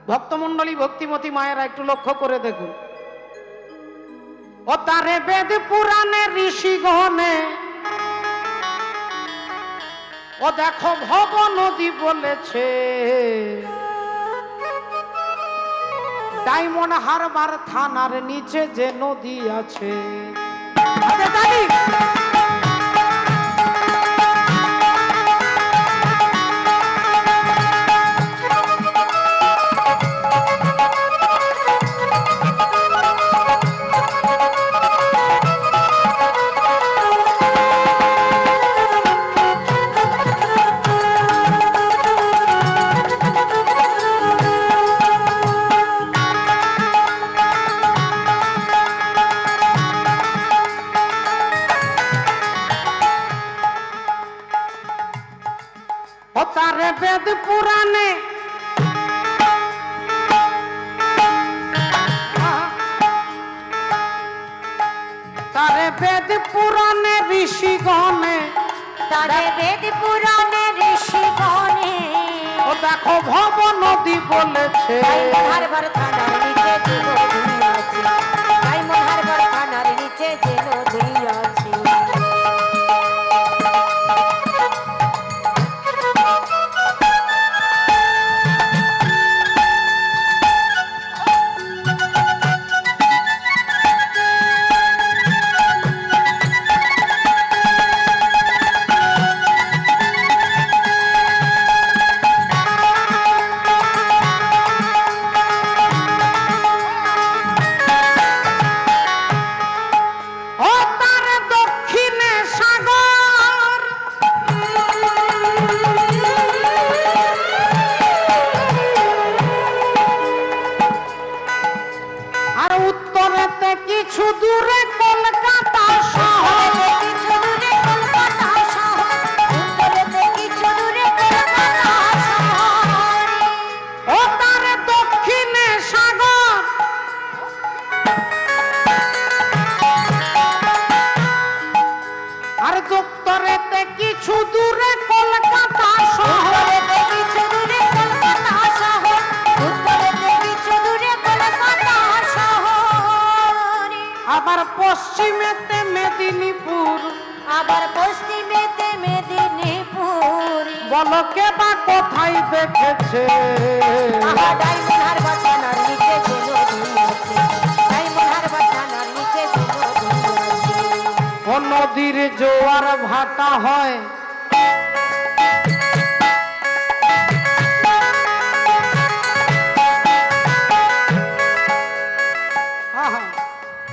ভক্তমণ্ডলী ভক্তিমতী মায়েরা একটু লক্ষ্য করে দেখুন। ও তারে বেদ পুরাণে ঋষিগণে ও দেখো ভব নদী বলেছে, ডায়মন্ড হারবার থানার নিচে যে নদী আছে। তারে বেদ পুরাণে তারে বেদ পুরাণে ঋষিগণে, তারে বেদ পুরাণে ঋষিগণে ও দেখো ভব নদী বলেছে, ডায়মন্ড হারবার থানার নিচে যে নদী আছে, ডায়মন্ড হারবার থানার নিচে যে নদী আছে। কিছু দূরে কলকাতা শহর, কিছু দূরে কলকাতা শহর, উত্তরেতে কিছু দূরে কলকাতা শহর। ও তার দক্ষিণে সাগর, আর উত্তরেতে কিছু দূরে কলকাতা শহর, কিছু দূরে কলকাতা শহর, উত্তরেতে কিছু দূরে কলকাতা শহর। আবার পশ্চিমেতে মেদিনীপুর, আবার পশ্চিমেতে মেদিনীপুর। বলো কে বা কোথায় দেখেছে, ডায়মন্ড হারবার থানার নিচে যে নদী আছে, ডায়মন্ড হারবার থানার নিচে যে নদী আছে। ও নদীর জোয়ার ভাটা হয়,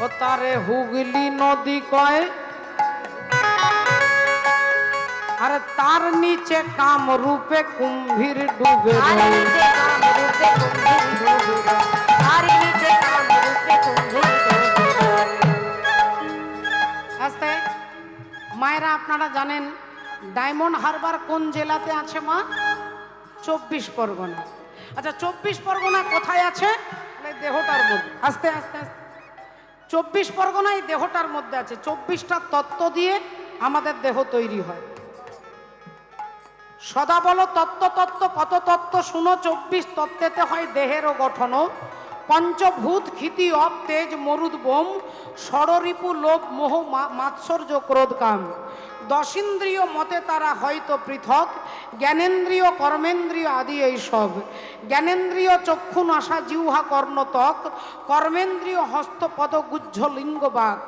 ও তারে হুগলি নদী কয়, আর তার নিচে কামরূপে কুম্ভীর ডুবে। আর নিচে কামরূপে কুম্ভীর ডুবে, আর নিচে কামরূপে কুম্ভীর ডুবে। আস্তে মায়েরা, আপনারা জানেন ডায়মন্ড হারবার কোন জেলাতে আছে মা? 24 পরগনা। আচ্ছা 24 পরগনা কোথায় আছে? দেহটার মধ্যে। আস্তে আস্তে আস্তে 24 পরগনা এই দেহটার মধ্যে আছে। 24টা তত্ত্ব দিয়ে আমাদের দেহ তৈরি হয়। সদা বলো তত্ত্ব তত্ত্ব, কত তত্ত্ব শুনো। 24 তত্ত্বেতে হয় দেহেরও গঠনও। পঞ্চভূত ক্ষিতি অপ তেজ মরুদ বোম, ষড়রিপু লোভ মোহ মাৎসর্য ক্রোধ কাম। 10 ইন্দ্রিয় মতে তারা হয়তো পৃথক, জ্ঞানেন্দ্রিয় কর্মেন্দ্রিয় আদি এইসব। জ্ঞানেন্দ্রিয় চক্ষু নাসা জিহ্বা কর্ণতক, কর্মেন্দ্রিয় হস্তপদ গুজ্জ লিঙ্গ বাক।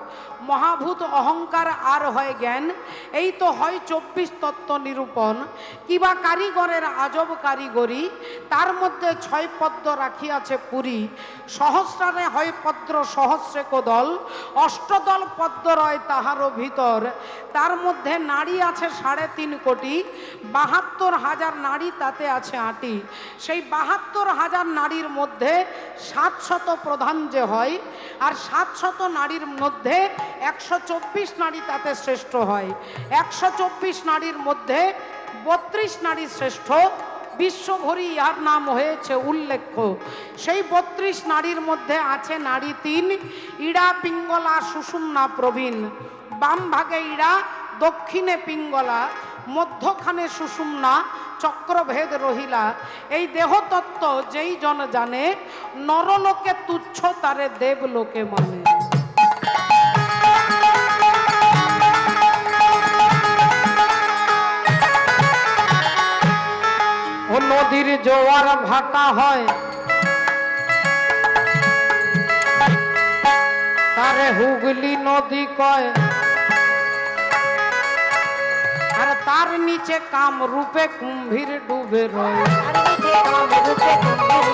মহাভূত অহংকার আর হয় জ্ঞান, এই তো হয় 24 তত্ত্ব নিরূপণ। কিবা কারিগরের আজব কারিগরি, তার মধ্যে 6 পদ্ম রাখিয়াছে পুরী। সহস্রারে হয় পদ্ম সহস্রে কোদল, অষ্টদল পদ্ম রয় তাহারও ভিতর। তার মধ্যে নারী আছে 3.5 কোটি, 72,000 নারী তাতে আছে আটি। সেই 72,000 নারীর মধ্যে 700 প্রধান যে হয়, আর 700 নারীর মধ্যে 124 নারী তাতে শ্রেষ্ঠ হয়। 124 নারীর মধ্যে 32 নারী শ্রেষ্ঠ, বিশ্বভরি ইহার নাম হয়েছে উল্লেখ্য। সেই 32 নারীর মধ্যে আছে নারী 3, ইড়া পিঙ্গলা সুষুম্না প্রবীণ। বাম ভাগে ইড়া, দক্ষিণে পিঙ্গলা, মধ্যখানে সুষুম্না চক্রভেদ রহিলা। এই দেহতত্ত্ব যেই জন জানে, নরলোকে তুচ্ছ তারে দেবলোকে মানে। ও নদীর জোয়ার ভাটা হয়, তারে হুগলি নদী কয়, আর তার নিচে কাম রূপে কুম্ভীর ডুবে রয়। তার নিচে কাম রূপে কুম্ভীর